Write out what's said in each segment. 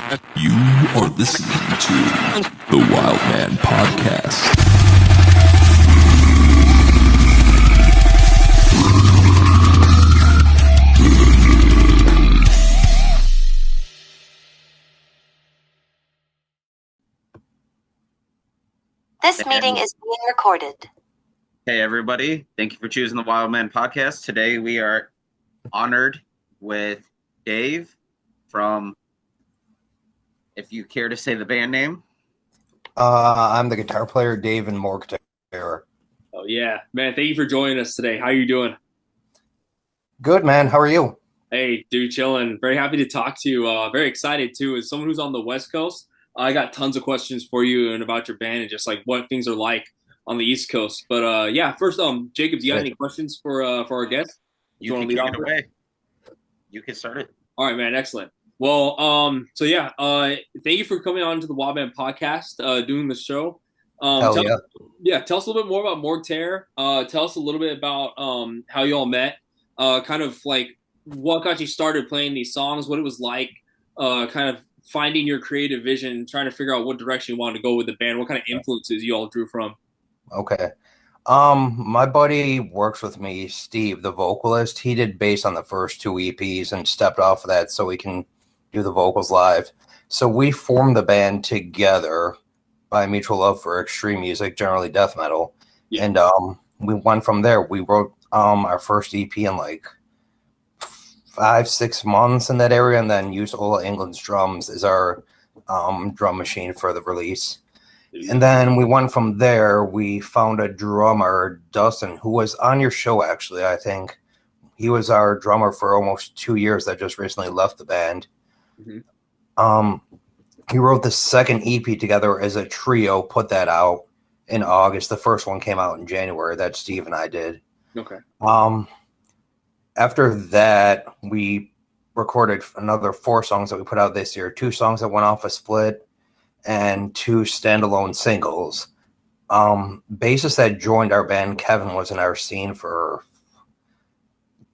You are listening to the Wild Man Podcast. This meeting is being recorded. Hey, everybody. Thank you for choosing the Wild Man Podcast. Today we are honored with Dave from, if you care to say the band name. I'm the guitar player, Dave and more guitar. Oh, yeah. Man, thank you for joining us today. How are you doing? Good, man. How are you? Hey, dude, chilling. Very happy to talk to you. Very excited, too. As someone who's on the West Coast, I got tons of questions for you and about your band and just like what things are like on the East Coast. But yeah, first, Jacob, do you have any questions for our guest? You can kick it away. You can start it. All right, man. Excellent. Well, so yeah, thank you for coming on to the Wild Man Podcast, doing the show. Hell yeah. Yeah, tell us a little bit more about Mortar. Tell us a little bit about how you all met, kind of like what got you started playing these songs, what it was like, kind of finding your creative vision, trying to figure out what direction you wanted to go with the band, what kind of influences you all drew from. Okay. My buddy works with me, Steve, the vocalist. He did bass on the first two EPs and stepped off of that so we can do the vocals live. So we formed the band together by mutual love for extreme music, generally death metal. Yeah. And we went from there. We wrote our first EP in like 5-6 months in that area, and then used Ola England's drums as our drum machine for the release. And then we went from there. We found a drummer, Dustin, who was on your show, actually, I think. He was our drummer for almost 2 years that just recently left the band. Mm-hmm. He wrote the second EP together as a trio, put that out in August. The first one came out in January that Steve and I did. Okay. After that, we recorded another 4 songs that we put out this year. 2 songs that went off a split and 2 standalone singles. Bassist that joined our band, Kevin, was in our scene for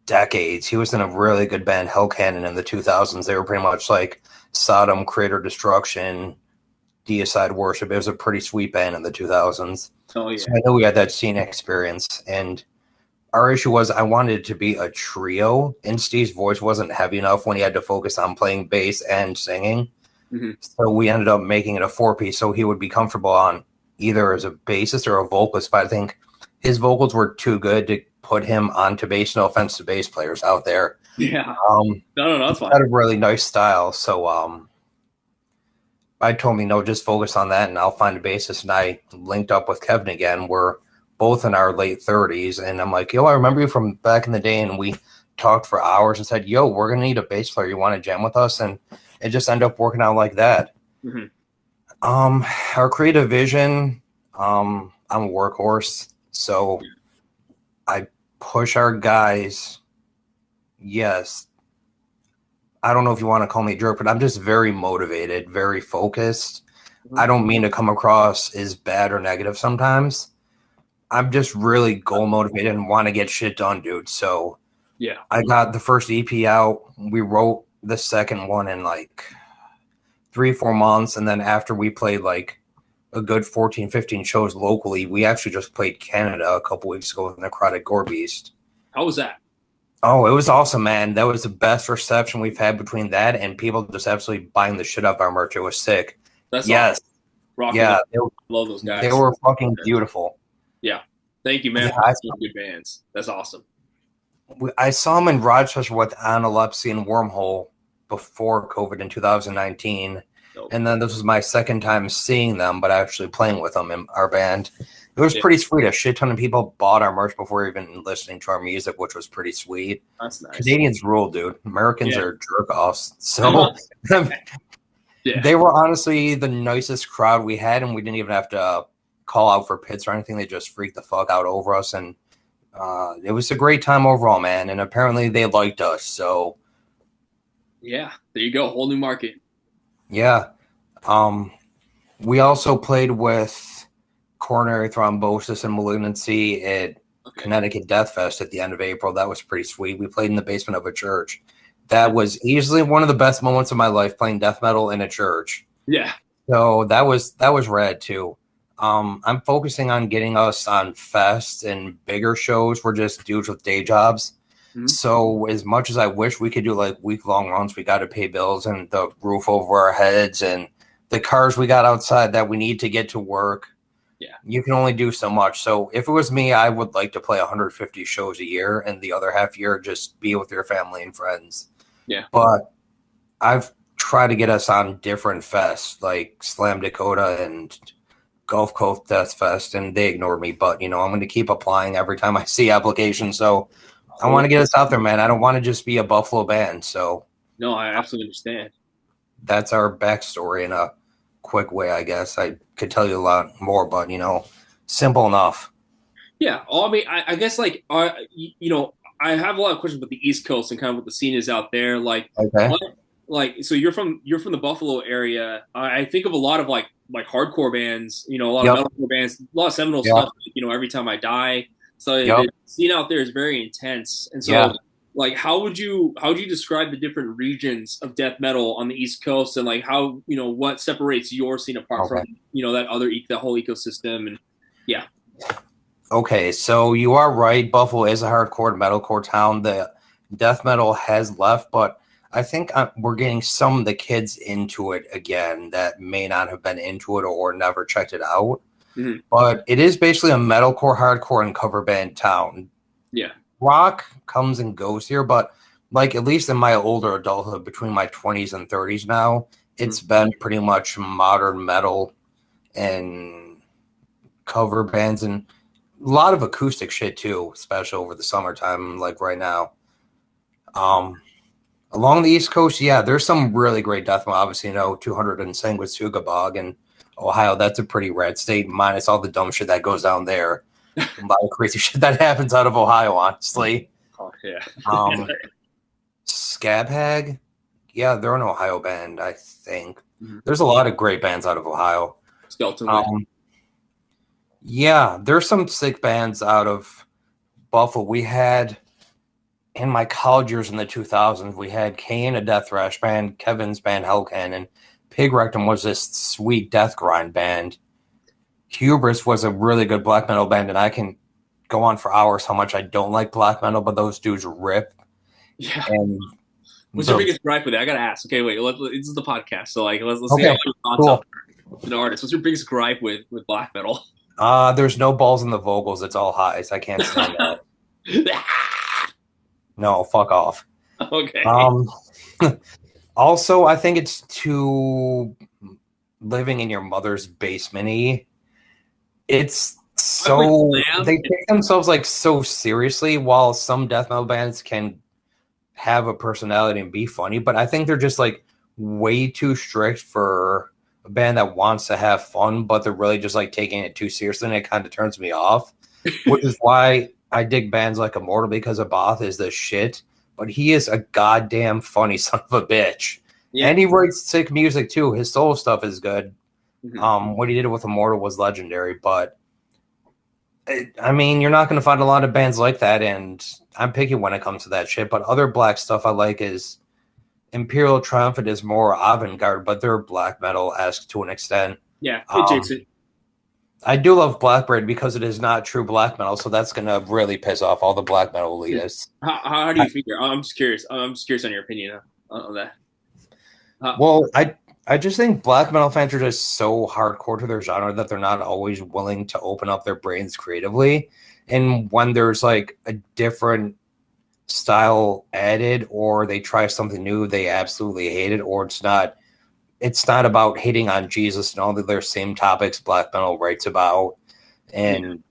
decades. He was in a really good band, Hellcannon, in the 2000s. They were pretty much like Sodom, Creator Destruction, Deicide Worship. It was a pretty sweet band in the 2000s. Oh, yeah. So I know we had that scene experience, and our issue was I wanted it to be a trio, and Steve's voice wasn't heavy enough when he had to focus on playing bass and singing. Mm-hmm. So we ended up making it a 4-piece so he would be comfortable on either as a bassist or a vocalist. But I think his vocals were too good to put him onto bass. No offense to bass players out there. Yeah. No, that's fine. He had a really nice style. So I told me, no, just focus on that and I'll find a bassist. And I linked up with Kevin again. We're both in our late 30s. And I'm like, yo, I remember you from back in the day. And we talked for hours and said, yo, we're going to need a bass player. You want to jam with us? And it just ended up working out like that. Mm-hmm. Our creative vision, I'm a workhorse, so I push our guys. Yes. I don't know if you want to call me a jerk, but I'm just very motivated, very focused. Mm-hmm. I don't mean to come across as bad or negative sometimes. I'm just really goal motivated and want to get shit done, dude. So yeah, I got the first EP out. We wrote the second one in like 3-4 months, and then after we played like a good 14-15 shows locally, we actually just played Canada a couple weeks ago with Necrotic Gore Beast. How was that? Oh, it was awesome, man. That was the best reception we've had between that and people just absolutely buying the shit out of our merch. It was sick. That's yes. Awesome. Yeah, love those guys. They were fucking beautiful. Yeah. Thank you, man. Yeah, good bands. That's awesome. I saw them in Rochester with Analepsy and Wormhole before COVID in 2019. Nope. And then this was my second time seeing them, but actually playing with them in our band. It was pretty sweet. A shit ton of people bought our merch before even listening to our music, which was pretty sweet. That's nice. Canadians rule, dude. Americans are jerk-offs. So they were honestly the nicest crowd we had, and we didn't even have to call out for pits or anything. They just freaked the fuck out over us, and it was a great time overall, man. And apparently they liked us. So yeah, there you go. Whole new market. Yeah. We also played with coronary thrombosis and malignancy at Connecticut Death Fest at the end of April. That was pretty sweet. We played in the basement of a church. That was easily one of the best moments of my life, playing death metal in a church. Yeah. So that was rad too. I'm focusing on getting us on fest and bigger shows. We're just dudes with day jobs. Mhm. So as much as I wish we could do like week-long runs, we got to pay bills and the roof over our heads and the cars we got outside that we need to get to work. Yeah. You can only do so much. So if it was me, I would like to play 150 shows a year and the other half year just be with your family and friends. Yeah. But I've tried to get us on different fests like Slam Dakota and Gulf Coast Death Fest, and they ignored me. But, I'm going to keep applying every time I see applications. So I want to get us out there, man. I don't want to just be a Buffalo band. So No, I absolutely understand. that's our backstory in a quick way, I guess. I could tell you a lot more, but, simple enough. Yeah. I mean, I guess like, I have a lot of questions about the East Coast and kind of what the scene is out there. Like, Okay. so you're from the Buffalo area. I think of a lot of like hardcore bands, a lot Yep. of metalcore bands, a lot of seminal Yep. stuff. Every time I die. So Yep. the scene out there is very intense. And so, Yeah. like, how would you describe the different regions of death metal on the East Coast, and like how what separates your scene apart from that whole ecosystem? And yeah. Okay, so you are right. Buffalo is a hardcore metalcore town. The death metal has left, but I think we're getting some of the kids into it again that may not have been into it or never checked it out. Mm-hmm. But it is basically a metalcore, hardcore, and cover band town. Yeah. Rock comes and goes here, but like at least in my older adulthood, between my 20s and 30s now, it's been pretty much modern metal and cover bands and a lot of acoustic shit too, especially over the summertime, like right now. Along the East Coast, yeah, there's some really great death metal. Obviously, 200 and Sanguisuga Bog in Ohio. That's a pretty rad state, minus all the dumb shit that goes down there. A lot of crazy shit that happens out of Ohio, honestly. Oh yeah. Scab Hag, yeah, they're an Ohio band, I think. Mm-hmm. There's a lot of great bands out of Ohio. Skeleton. Yeah, there's some sick bands out of Buffalo. We had, in my college years in the 2000s, we had Kane, a death thrash band, Kevin's band Hellcan, and Pig Rectum was this sweet death grind band. Hubris was a really good black metal band, and I can go on for hours how much I don't like black metal, but those dudes rip. Yeah. And what's your biggest gripe with it? I gotta ask. Okay, wait. This is the podcast, so like, let's see okay, your thoughts cool. An artist. What's your biggest gripe with black metal? There's no balls in the vocals. It's all highs. I can't stand that. No, fuck off. Okay. Also, I think it's too living in your mother's basement-y. It's so they take themselves like so seriously, while some death metal bands can have a personality and be funny, but I think they're just like way too strict for a band that wants to have fun, but they're really just like taking it too seriously, and it kind of turns me off. Which is why I dig bands like Immortal, because Abath is the shit, but he is a goddamn funny son of a bitch. Yeah. And he writes sick music too. His solo stuff is good. Mm-hmm. What he did with Immortal was legendary, but I mean, you're not going to find a lot of bands like that, and I'm picky when it comes to that shit. But other black stuff I like is Imperial Triumphant is more avant-garde, but they're black metal-esque to an extent. Yeah, hey, Jason. I do love Black Braid because it is not true black metal, so that's going to really piss off all the black metal elitists. How do you figure? I'm just curious. I'm just curious on your opinion on that. Well, I just think black metal fans are just so hardcore to their genre that they're not always willing to open up their brains creatively. And when there's like a different style added, or they try something new, they absolutely hate it, or it's not about hating on Jesus and all the other same topics black metal writes about. And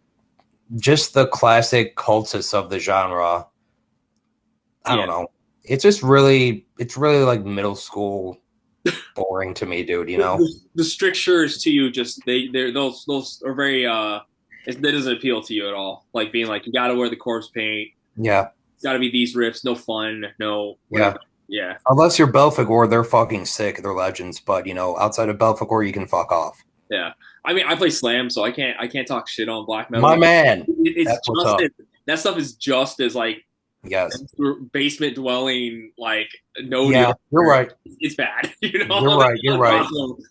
just the classic cultists of the genre. I don't know. It's just really like middle school boring to me, dude, the strictures to you, just those are very that doesn't appeal to you at all, like being like, you gotta wear the corpse paint, it's gotta be these riffs, no fun, no whatever. Yeah unless you're Belphegor, they're fucking sick, they're legends, but outside of Belphegor you can fuck off. I mean, I play Slam, so I can't talk shit on black metal. My man, it's just that stuff is just as like Yes. basement dwelling, like no Yeah, deodorant. you're right. It's bad. You're right. You're right.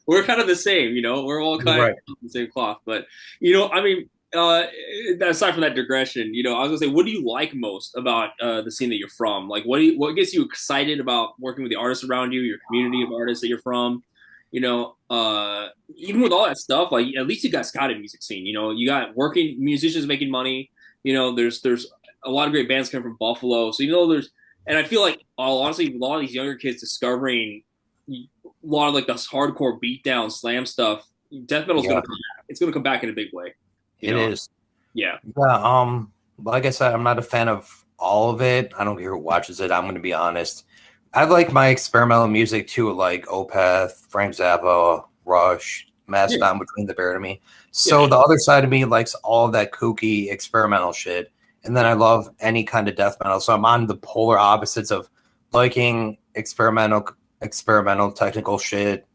We're kind of the same, we're all You're kind right. of the same cloth. But I mean, aside from that digression, I was gonna say, what do you like most about the scene that you're from? Like, what gets you excited about working with the artists around you, your community of artists that you're from? Even with all that stuff, like at least you guys got a music scene. You got working musicians making money. There's a lot of great bands coming from Buffalo. So and I feel like, honestly, a lot of these younger kids discovering a lot of like this hardcore beatdown slam stuff. Death metal's Yeah. gonna come back. It's gonna come back in a big way. It is. Yeah. Yeah. Like I said, I'm not a fan of all of it. I don't care who watches it. I'm going to be honest. I like my experimental music too, like Opeth, Frank Zappa, Rush, Mastodon, Between the Bear to Me. So the other side of me likes all of that kooky experimental shit. And then I love any kind of death metal. So I'm on the polar opposites of liking experimental technical shit.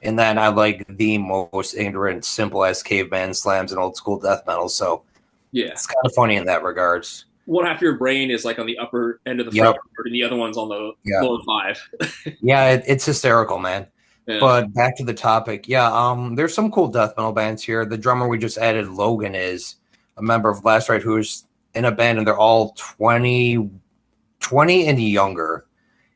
And then I like the most ignorant, simple as caveman slams and old school death metal. So it's kind of funny in that regards. One half of your brain is like on the upper end of the fretboard, and the other one's on the lower 5. It's hysterical, man. Yeah. But back to the topic. There's some cool death metal bands here. The drummer we just added, Logan, is a member of Last Ride who's in a band, and they're all 20 and younger.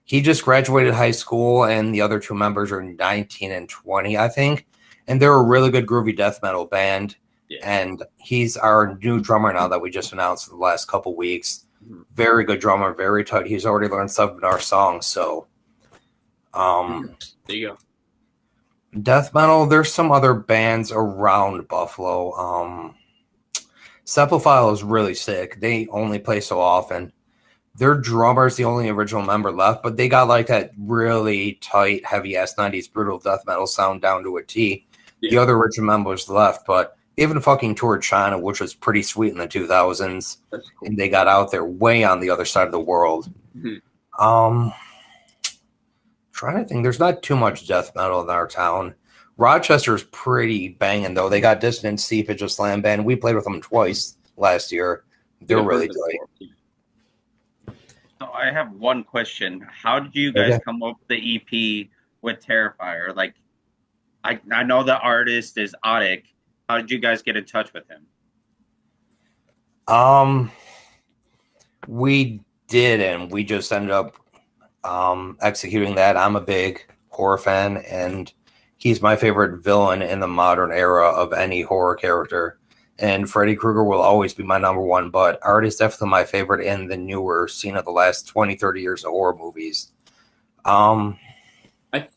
He just graduated high school, and the other two members are 19 and 20, I think. And they're a really good groovy death metal band. Yeah. And he's our new drummer now that we just announced in the last couple weeks. Mm-hmm. Very good drummer, very tight. He's already learned some of our songs. So, there you go. Death metal. There's some other bands around Buffalo. Sepulfile is really sick. They only play so often. Their drummer's the only original member left, but they got like that really tight, heavy ass 90s brutal death metal sound down to a T. Yeah. The other original members left, but even fucking toured China, which was pretty sweet in the 2000s, cool. And they got out there way on the other side of the world. Mm-hmm. Trying to think, there's not too much death metal in our town. Rochester's pretty banging though. They got Dissonant Seepage, a slam band. We played with them twice last year. They're really tight. So I have one question. How did you guys come up with the EP with Terrifier? Like, I know the artist is Audic. How did you guys get in touch with him? We did, and we just ended up executing that. I'm a big horror fan, and he's my favorite villain in the modern era of any horror character. And Freddy Krueger will always be my number one, but Art is definitely my favorite in the newer scene of the last 20, 30 years of horror movies. I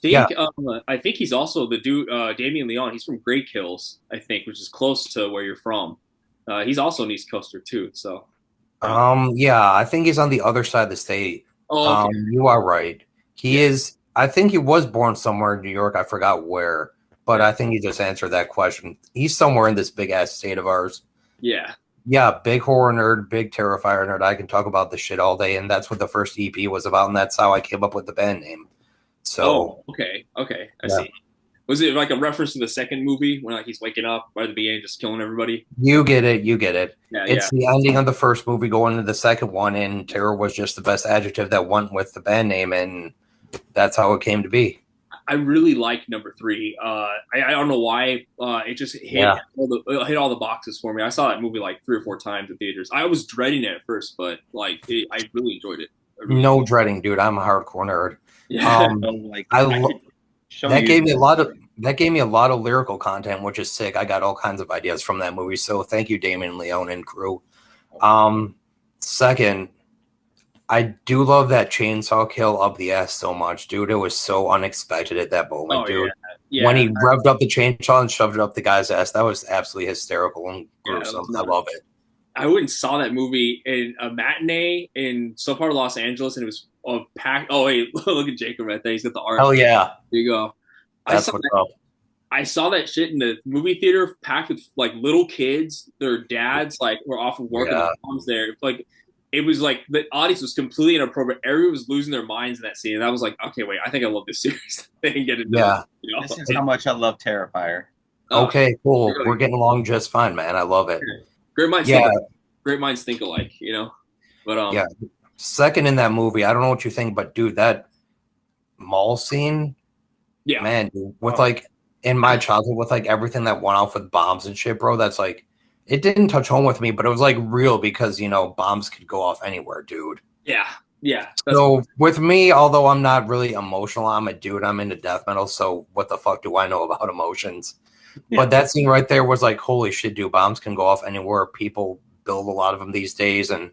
think he's also the dude, Damien Leon. He's from Grey Kills, I think, which is close to where you're from. He's also an East Coaster too. So, I think he's on the other side of the state. Oh, okay. You are right. He is. I think he was born somewhere in New York. I forgot where, but I think he just answered that question. He's somewhere in this big ass state of ours. Yeah. Yeah, big horror nerd, big Terrifier nerd. I can talk about this shit all day, and that's what the first EP was about, and that's how I came up with the band name. So, okay, I see. Was it like a reference to the second movie when like he's waking up right at the beginning, just killing everybody? You get it. Yeah, it's the ending of the first movie going into the second one, and terror was just the best adjective that went with the band name, and that's how it came to be. I really like number 3. I don't know why. It just hit all the boxes for me. I saw that movie like 3 or 4 times in theaters. I was dreading it at first, but I really enjoyed it. No dreading, dude. I'm a hardcore nerd. Yeah. That gave me a lot of lyrical content, which is sick. I got all kinds of ideas from that movie. So thank you, Damon Leone and crew. Second, I do love that chainsaw kill up the ass so much, dude. It was so unexpected at that moment, dude. Yeah. When he revved up the chainsaw and shoved it up the guy's ass, that was absolutely hysterical and gruesome. I love it. I went and saw that movie in a matinee in some part of Los Angeles, and it was packed. Oh, hey, look at Jacob right there. He's got the art. Oh, yeah. There you go. That's what's up. I saw that shit in the movie theater packed with, like, little kids. Their dads, like, were off of work and their moms there. Like, it was like the audience was completely inappropriate. Everyone was losing their minds in that scene. And I was like, okay, wait, I think I love this series. They can get it done. Yeah. This is how much I love Terrifier. Okay, cool. Really We're getting along just fine, man. I love it. Great minds think alike, But Second in that movie, I don't know what you think, but dude, that mall scene, Yeah, man, dude, with Oh. like in my childhood, with like everything that went off with bombs and shit, bro, that's like it didn't touch home with me, but it was like real because bombs could go off anywhere, dude. yeah. So with me, although I'm not really emotional, I'm a dude. I'm into death metal, so what the fuck do I know about emotions? Yeah. But that scene right there was like, holy shit, dude! Bombs can go off anywhere. People build a lot of them these days, and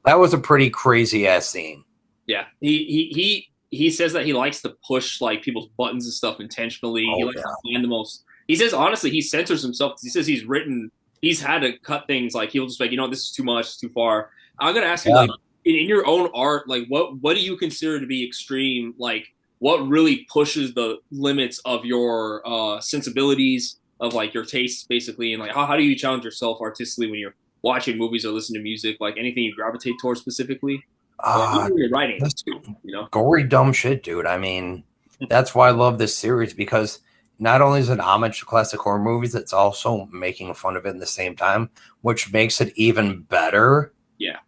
that was a pretty crazy ass scene. Yeah, he says that he likes to push like people's buttons and stuff intentionally. He likes to find the most. He says honestly, he censors himself. He says he's had to cut things. Like he'll just be like, this is too much, too far. I'm gonna ask you, like, in your own art, like what do you consider to be extreme? Like what really pushes the limits of your sensibilities, of like your tastes, basically, and like how do you challenge yourself artistically when you're watching movies or listening to music? Like anything you gravitate towards specifically? You're writing too, gory dumb shit, dude. I mean, that's why I love this series, because not only is it homage to classic horror movies, it's also making fun of it at the same time, which makes it even better. Yeah.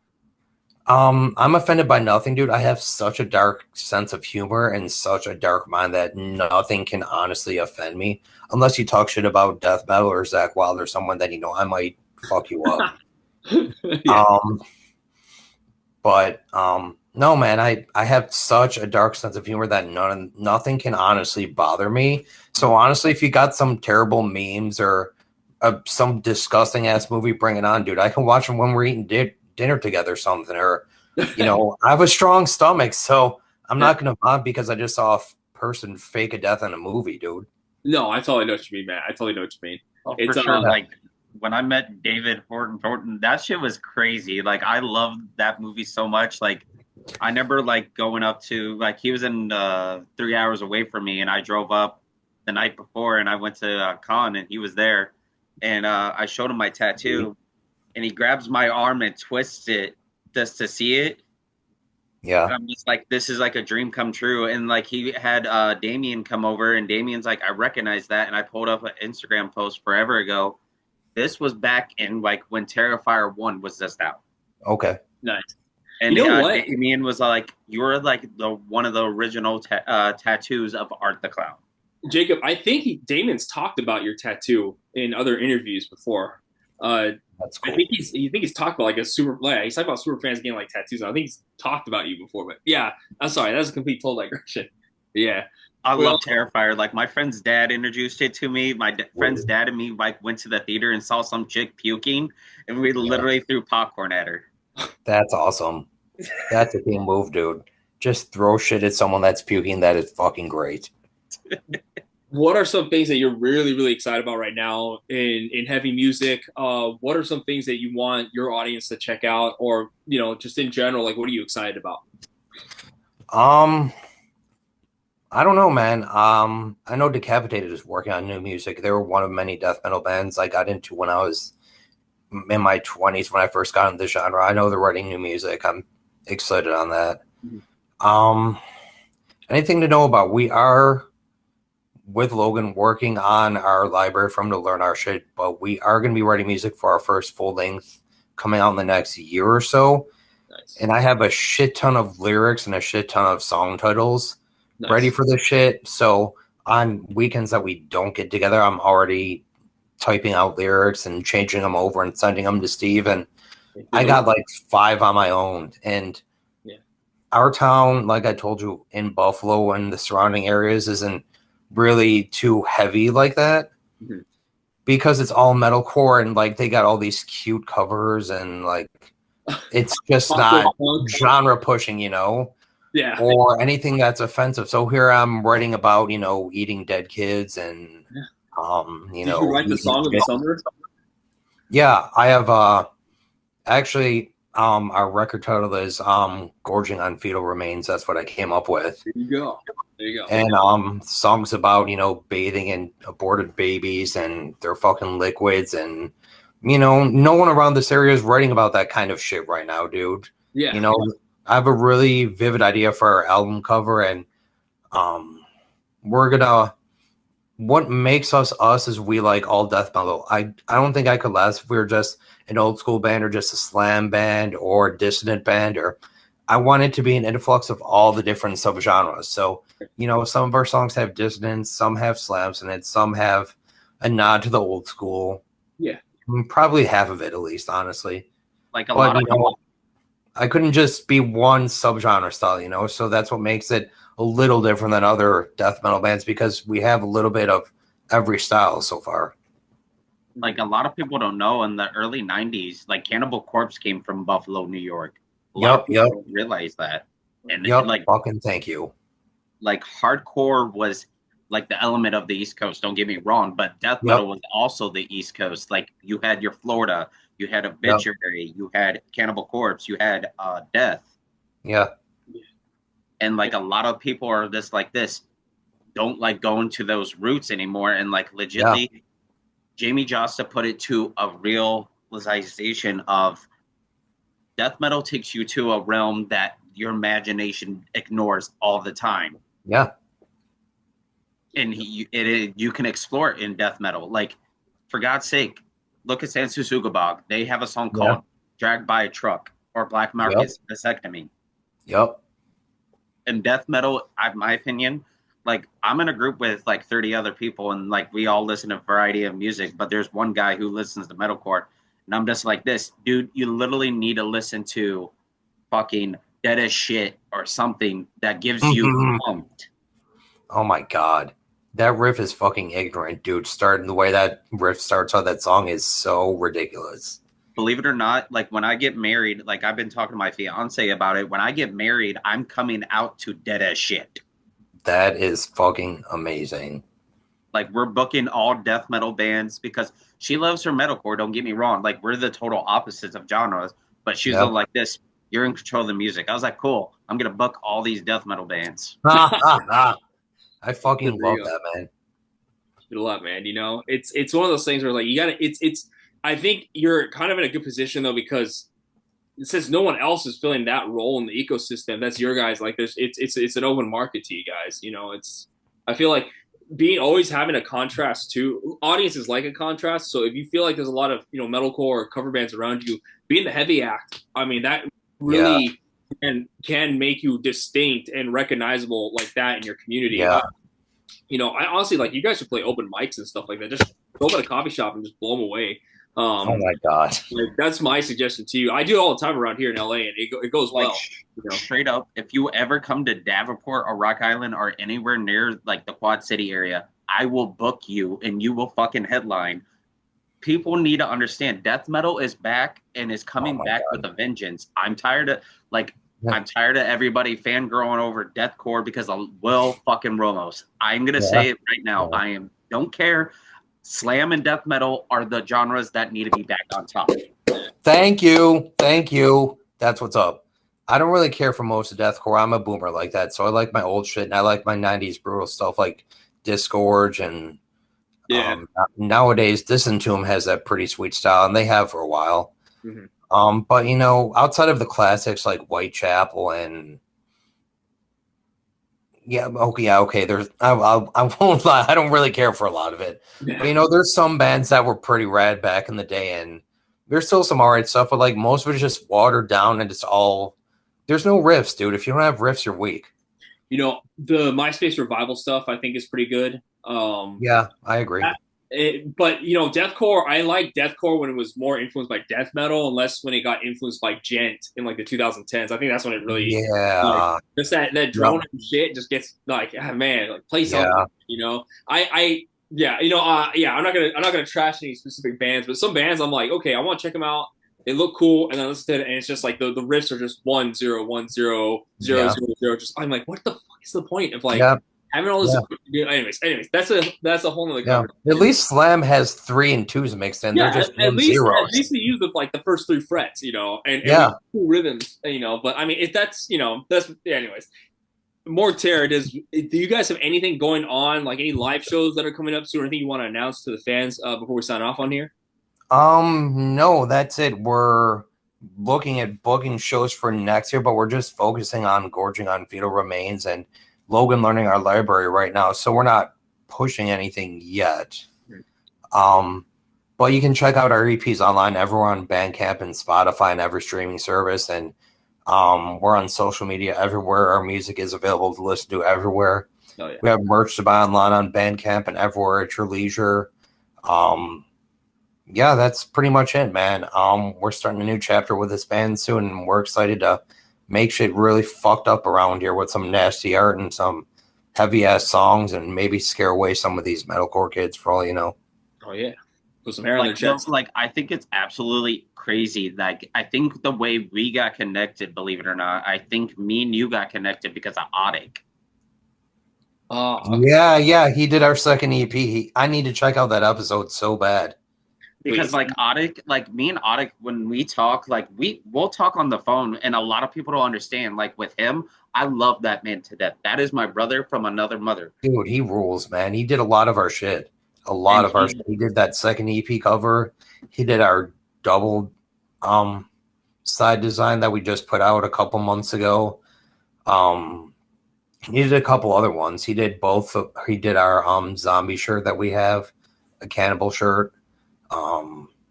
I'm offended by nothing, dude. I have such a dark sense of humor and such a dark mind that nothing can honestly offend me, unless you talk shit about death metal or Zakk Wylde or someone that I might fuck you up. Yeah. But no, man, I have such a dark sense of humor that nothing can honestly bother me. So honestly, if you got some terrible memes or some disgusting ass movie, bring it on, dude. I can watch them when we're eating dinner together or something. Or, I have a strong stomach, so I'm not going to vomit because I just saw a person fake a death in a movie, dude. No, I totally know what you mean, man. I totally know what you mean. Oh, for sure. Like when I met David Horton, that shit was crazy. Like I loved that movie so much. Like I remember like going up to, like, he was in 3 hours away from me, and I drove up the night before, and I went to a con, and he was there, and I showed him my tattoo, and he grabs my arm and twists it just to see it. Yeah. And I'm just like, this is like a dream come true. And like he had Damien come over, and Damien's like, I recognize that, and I pulled up an Instagram post forever ago. This was back in like when Terrifier 1 was just out. Okay. Nice. And Damien was like, you're like one of the original tattoos of Art the Clown. Jacob, I think Damien's talked about your tattoo in other interviews before. That's cool. I think he's talked about like he's talked about super fans getting like tattoos. I think he's talked about you before, but yeah, I'm sorry, that's a complete total digression. Yeah. I love Terrifier. Like my friend's dad introduced it to me. My friend's dad and me like went to the theater and saw some chick puking, and we literally threw popcorn at her. That's awesome. That's a team move, dude. Just throw shit at someone that's puking. That is fucking great. What are some things that you're really, really excited about right now in heavy music? What are some things that you want your audience to check out, or just in general, like what are you excited about? I don't know, man. I know Decapitated is working on new music. They were one of many death metal bands I got into when I was in my 20s, when I first got into the genre. I know they're writing new music. I'm excited on that. Mm-hmm. Anything to know about? We are, with Logan, working on our library for him to learn our shit, but we are going to be writing music for our first full length coming out in the next year or so. Nice. And I have a shit ton of lyrics and a shit ton of song titles ready for this shit. So on weekends that we don't get together, I'm already typing out lyrics and changing them over and sending them to Steve. And I got like 5 on my own. And our town, like I told you, in Buffalo and the surrounding areas, isn't really too heavy like that, because it's all metalcore, and like they got all these cute covers, and like it's just not genre pushing, Yeah. or anything that's offensive. So here I'm writing about, eating dead kids and, Did you write the song of the summer? Yeah, I have, actually, our record title is, Gorging on Fetal Remains. That's what I came up with. There you go. And, songs about, bathing in aborted babies and their fucking liquids. And, no one around this area is writing about that kind of shit right now, dude. Yeah. I have a really vivid idea for our album cover, and we're gonna. What makes us us is we like all death metal. I don't think I could last if we were just an old school band or just a slam band or a dissident band, or I want it to be an influx of all the different subgenres. So, some of our songs have dissonance, some have slaps in it, some have a nod to the old school. Yeah. Probably half of it, at least, honestly. Like a lot of people. I couldn't just be one subgenre style, so that's what makes it a little different than other death metal bands, because we have a little bit of every style so far. Like a lot of people don't know, in the early 90s, like Cannibal Corpse came from Buffalo, New York. A lot of people don't realize that. And like, fucking thank you. Like hardcore was like the element of the East Coast, don't get me wrong, but death metal was also the East Coast. Like you had your Florida, you had Obituary, you had Cannibal Corpse, you had Death. Yeah. And like a lot of people are just like this, don't like going to those roots anymore. And like legitly, Jamie Josta put it to a realization of death metal takes you to a realm that your imagination ignores all the time. Yeah. And you can explore it in death metal. Like, for God's sake, look at Sansusugabog. They have a song called Dragged by a Truck or Black Market Vasectomy. Yep. In death metal, my opinion, like I'm in a group with like 30 other people and like we all listen to a variety of music, but there's one guy who listens to metalcore. And I'm just like this, dude, you literally need to listen to fucking Dead as Shit or something that gives you pumped. Oh my God. That riff is fucking ignorant, dude. Starting the way that riff starts on that song is so ridiculous. Believe it or not, like when I get married, like I've been talking to my fiance about it. When I get married, I'm coming out to Dead as Shit. That is fucking amazing. Like we're booking all death metal bands because she loves her metalcore. Don't get me wrong. Like we're the total opposites of genres, but she's like this. You're in control of the music. I was like, cool. I'm gonna book all these death metal bands. I fucking love that, man. A lot, man. It's one of those things where like you gotta. It's. I think you're kind of in a good position though, because since no one else is filling that role in the ecosystem, that's your guys. Like it's an open market to you guys. I feel like always having a contrast too. Audiences like a contrast. So if you feel like there's a lot of metalcore or cover bands around you, being the heavy act, I mean that really can make you distinct and recognizable like that in your community. Yeah. I honestly like you guys should play open mics and stuff like that. Just go to a coffee shop and just blow them away. Oh my God. Like, that's my suggestion to you. I do it all the time around here in LA, and it goes well. Straight up, if you ever come to Davenport or Rock Island or anywhere near like the Quad City area, I will book you and you will fucking headline. People need to understand death metal is back and is coming back with a vengeance. I'm tired of everybody fangirling over deathcore because of Will fucking Ramos. I'm gonna say it right now. Don't care. Slam and death metal are the genres that need to be back on top. Thank you. That's what's up. I don't really care for most of deathcore. I'm a boomer like that, so I like my old shit and I like my 90s brutal stuff like Disgorge and nowadays Disentomb has that pretty sweet style, and they have for a while. Mm-hmm. But outside of the classics like Whitechapel and okay. There's I won't lie. I don't really care for a lot of it. Yeah. But there's some bands that were pretty rad back in the day, and there's still some alright stuff. But like most of it is just watered down, and it's all there's no riffs, dude. If you don't have riffs, you're weak. The MySpace revival stuff I think is pretty good. Yeah, I agree. But deathcore, I like deathcore when it was more influenced by death metal, and less when it got influenced by gent in like the 2010s. I think that's when it really just that drone and shit just gets like play something. I'm not gonna trash any specific bands, but some bands I'm like, okay, I want to check them out. They look cool, and then listen to it, and it's just like the riffs are just 1 0 1 0 0 0 0. Just I'm like, what the fuck is the point of like having all this? Anyways, that's a whole nother conversation. At least Slam has 3 and 2s mixed in. They're just at least zeros. At least they use like the first 3 frets, and cool rhythms, But I mean, if that's anyways. More Terror, do you guys have anything going on, like any live shows that are coming up soon, or anything you want to announce to the fans before we sign off on here? No, that's it. We're looking at booking shows for next year, but we're just focusing on gorging on fetal remains and Logan learning our library right now. So we're not pushing anything yet. But you can check out our EPs online everywhere on Bandcamp and Spotify and every streaming service. And We're on social media everywhere. Our music is available to listen to everywhere. Oh yeah. We have merch to buy online on Bandcamp and everywhere at your leisure. Yeah, that's pretty much it, man. We're starting a new chapter with this band soon, and we're excited to make shit really fucked up around here with some nasty art and some heavy ass songs, and maybe scare away some of these metalcore kids for all you know. Oh yeah. Put some hair on their chest. Like I think it's absolutely crazy. Like I think the way we got connected, believe it or not, I think me and you got connected because of Otic. Oh, okay. Yeah, he did our second EP. I need to check out that episode so bad. Because Please. like Otic, like me and Otic, when we talk, like we'll talk on the phone, and a lot of people don't understand. Like with him, I love that man to death. That is my brother from another mother. Dude, he rules, man. He did a lot of our shit. A lot And of our shit. He did that second EP cover. He did our double side design that we just put out a couple months ago. He did a couple other ones. He did both. He did our zombie shirt that we have, a cannibal shirt.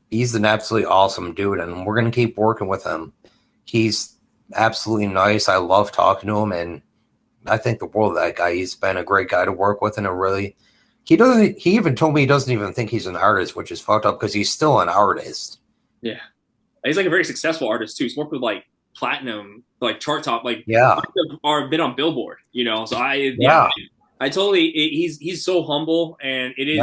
He's an absolutely awesome dude, and we're gonna keep working with him. He's absolutely nice. I love talking to him, and I think the world of that guy. He's been a great guy to work with, and a really he even told me he doesn't even think he's an artist, which is fucked up because he's still an artist. Yeah. He's like a very successful artist too. He's worked with like platinum, like chart top, like Yeah, or been on Billboard, you know. So Yeah. I totally. He's so humble, and it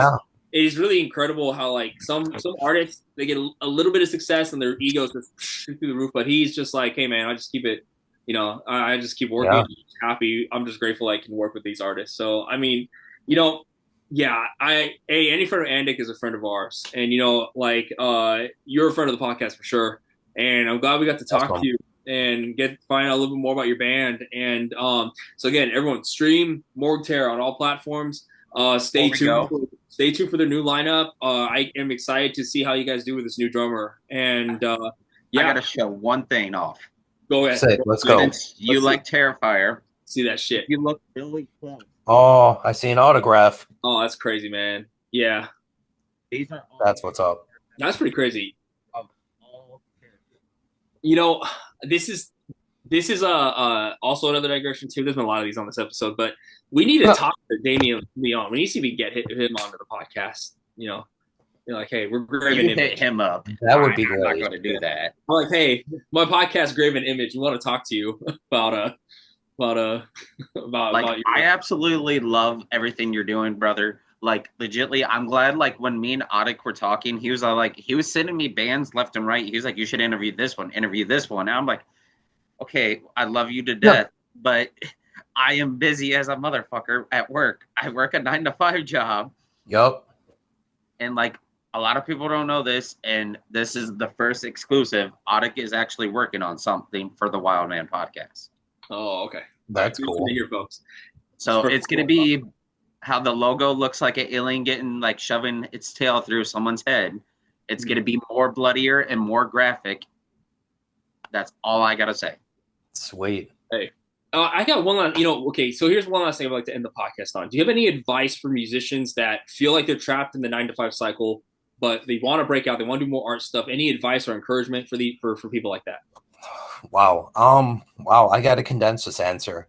is really incredible how like some artists they get a little bit of success and their egos just shoot through the roof. But he's just like, hey man, I just keep it, you know, I just keep working. Yeah. I'm just happy. I'm just grateful I can work with these artists. So I mean, you know, yeah, any friend of Andic is a friend of ours, and you know, like you're a friend of the podcast for sure. And I'm glad we got to talk to you and find out a little bit more about your band. And so again, everyone stream Morgue Terror on all platforms. Stay tuned. Stay tuned for their new lineup. I am excited to see how you guys do with this new drummer. And yeah, I gotta show one thing off. Go ahead. Sick. Let's go. You like Terrifier? See that shit. You look really close. Oh, I see an autograph. Oh, that's crazy, man. Yeah, These are That's what's up. that's pretty crazy. of all characters. You know, this is also another digression too. There's been a lot of these on this episode, but we need to talk to Damian Leon. We need to see if we can get him onto the podcast. You know, you're like, hey, we're Graven You Image. hit him up. That would be I'm not great. going to do that. I'm like, hey, my podcast Graven Image. We want to talk to you about Like, your. I absolutely love everything you're doing, brother. Like, legitly, I'm glad. Like, when me and Otic were talking, he was sending me bands left and right. He was like, you should interview this one. And I'm like, okay, I love you to death, but I am busy as a motherfucker at work. I work a 9-to-5 job. Yup. And like a lot of people don't know this, and this is the first exclusive. Otic is actually working on something for the Wild Man podcast. Oh, okay. That's Good cool. to hear, folks. So it's going to be how the logo looks like an alien getting like shoving its tail through someone's head. It's going to be more bloodier and more graphic. That's all I got to say. Sweet. Hey, I got one last. Okay. So here's one last thing I'd like to end the podcast on. Do you have any advice for musicians that feel like they're trapped in the 9-to-5 cycle, but they want to break out? They want to do more art stuff. Any advice or encouragement for people like that? Wow. I got to condense this answer.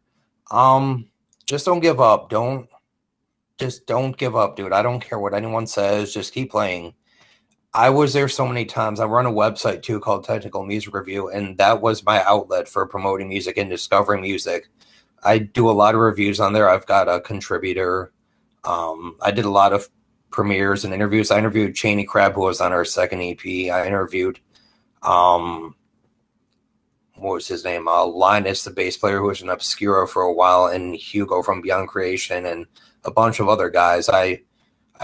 Just don't give up. Don't give up, dude. I don't care what anyone says. Just keep playing. I was there so many times. I run a website too called Technical Music Review, and that was my outlet for promoting music and discovering music. I do a lot of reviews on there. I've got a contributor. I did a lot of premieres and interviews. I interviewed Cheney Crab, who was on our second EP. I interviewed what was his name? Linus, the bass player, who was an Obscura for a while, and Hugo from Beyond Creation, and a bunch of other guys. I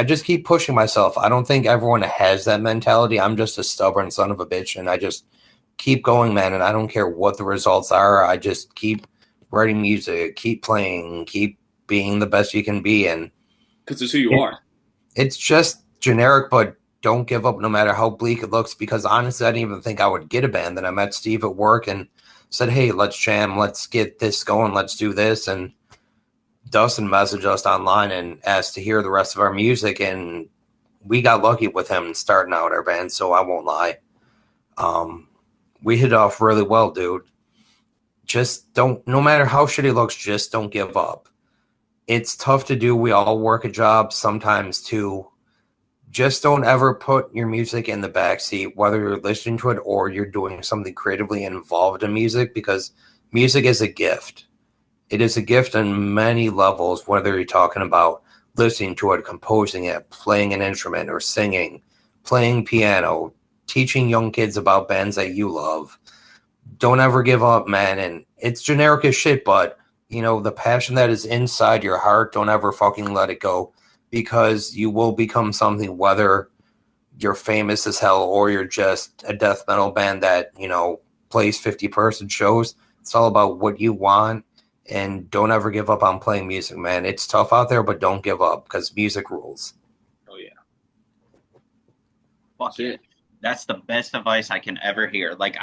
just keep pushing myself. I don't think everyone has that mentality. I'm just a stubborn son of a bitch, and I just keep going, man, and I don't care what the results are. I just keep writing music, keep playing, keep being the best you can be, and because it's who you are. It's just generic, but don't give up no matter how bleak it looks, because honestly, I didn't even think I would get a band. Then I met Steve at work and said, hey, let's jam, let's get this going, let's do this. And Dustin messaged us online and asked to hear the rest of our music, and we got lucky with him starting out our band, so I won't lie. We hit off really well, dude. just don't, no matter how shitty it looks, just don't give up. It's tough to do. We all work a job sometimes too. Just don't ever put your music in the backseat, whether you're listening to it or you're doing something creatively involved in music, because music is a gift. It is a gift on many levels, whether you're talking about listening to it, composing it, playing an instrument or singing, playing piano, teaching young kids about bands that you love. Don't ever give up, man. And it's generic as shit, but you know, the passion that is inside your heart, don't ever fucking let it go, because you will become something, whether you're famous as hell or you're just a death metal band that, you know, plays 50-person shows. It's all about what you want, and don't ever give up on playing music, man. It's tough out there, but don't give up, because music rules. Oh yeah. Fuck it. That's the best advice I can ever hear. Like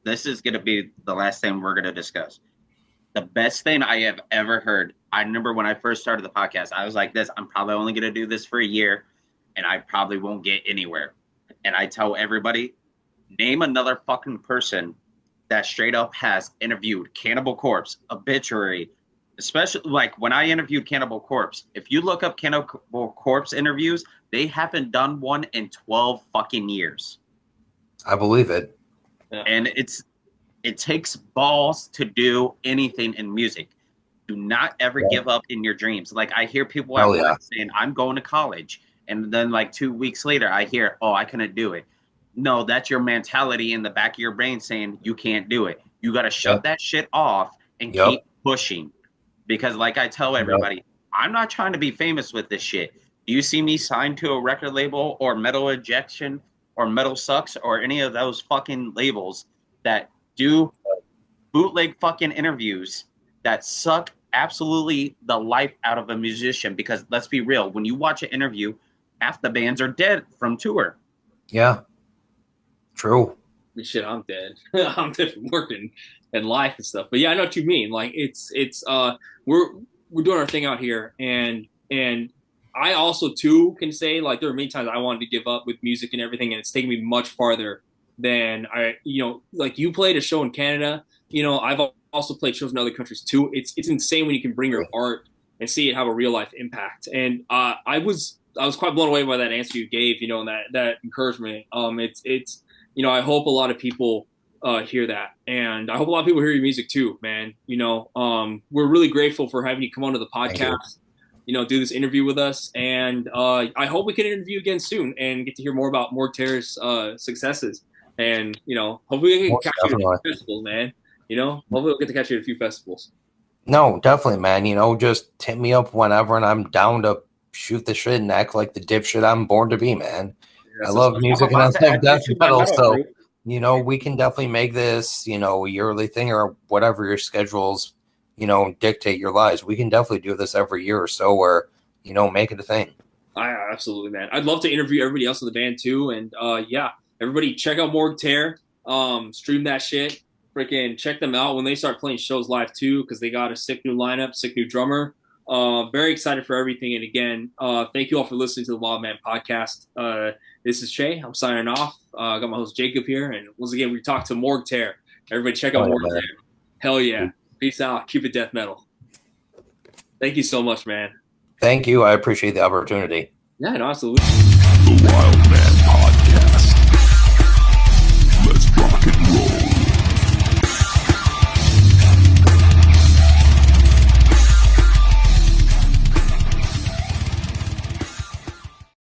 this is gonna be the last thing we're gonna discuss. The best thing I have ever heard. I remember when I first started the podcast, I was like this, I'm probably only gonna do this for a year and I probably won't get anywhere. And I tell everybody, name another fucking person that straight up has interviewed Cannibal Corpse, Obituary, especially like when I interviewed Cannibal Corpse. If you look up Cannibal Corpse interviews, they haven't done one in 12 fucking years. I believe it. Yeah. And it takes balls to do anything in music. Do not ever give up in your dreams. Like I hear people at work saying, I'm going to college. And then like 2 weeks later, I hear, oh, I couldn't do it. No, that's your mentality in the back of your brain saying you can't do it. You got to shut that shit off and keep pushing. Because like I tell everybody, I'm not trying to be famous with this shit. Do you see me signed to a record label or Metal Injection or Metal Sucks or any of those fucking labels that do bootleg fucking interviews that suck absolutely the life out of a musician? Because let's be real, when you watch an interview, half the bands are dead from tour. Yeah. True. Shit, I'm dead. I'm dead from working and life and stuff. But yeah, I know what you mean. Like it's we're doing our thing out here, and I also too can say like there are many times I wanted to give up with music and everything, and it's taken me much farther than like you played a show in Canada. I've also played shows in other countries too. It's insane when you can bring your art and see it have a real life impact. And I was quite blown away by that answer you gave, and that encouragement. It's I hope a lot of people hear that, and I hope a lot of people hear your music too, man. We're really grateful for having you come onto the podcast. Do this interview with us, and I hope we can interview again soon and get to hear more about Mortair's successes. And hopefully we can catch you at a few festivals, man. Hopefully we'll get to catch you at a few festivals. No, definitely, man. Just hit me up whenever, and I'm down to shoot the shit and act like the dipshit I'm born to be, man. I love music and I love death metal, so we can definitely make this, a yearly thing or whatever your schedules, dictate your lives. We can definitely do this every year or so, or make it a thing. Absolutely, man. I'd love to interview everybody else in the band too, and everybody check out Mortair. Stream that shit. Freaking check them out when they start playing shows live too, because they got a sick new lineup, sick new drummer. Very excited for everything. And again, thank you all for listening to the Wild Man podcast. This is Shay. I'm signing off. I got my host Jacob here. And once again, we talked to Mortair. Everybody check out Mortair. Hell yeah. Peace out. Keep it death metal. Thank you so much, man. Thank you. I appreciate the opportunity. Yeah, no, absolutely. The Wild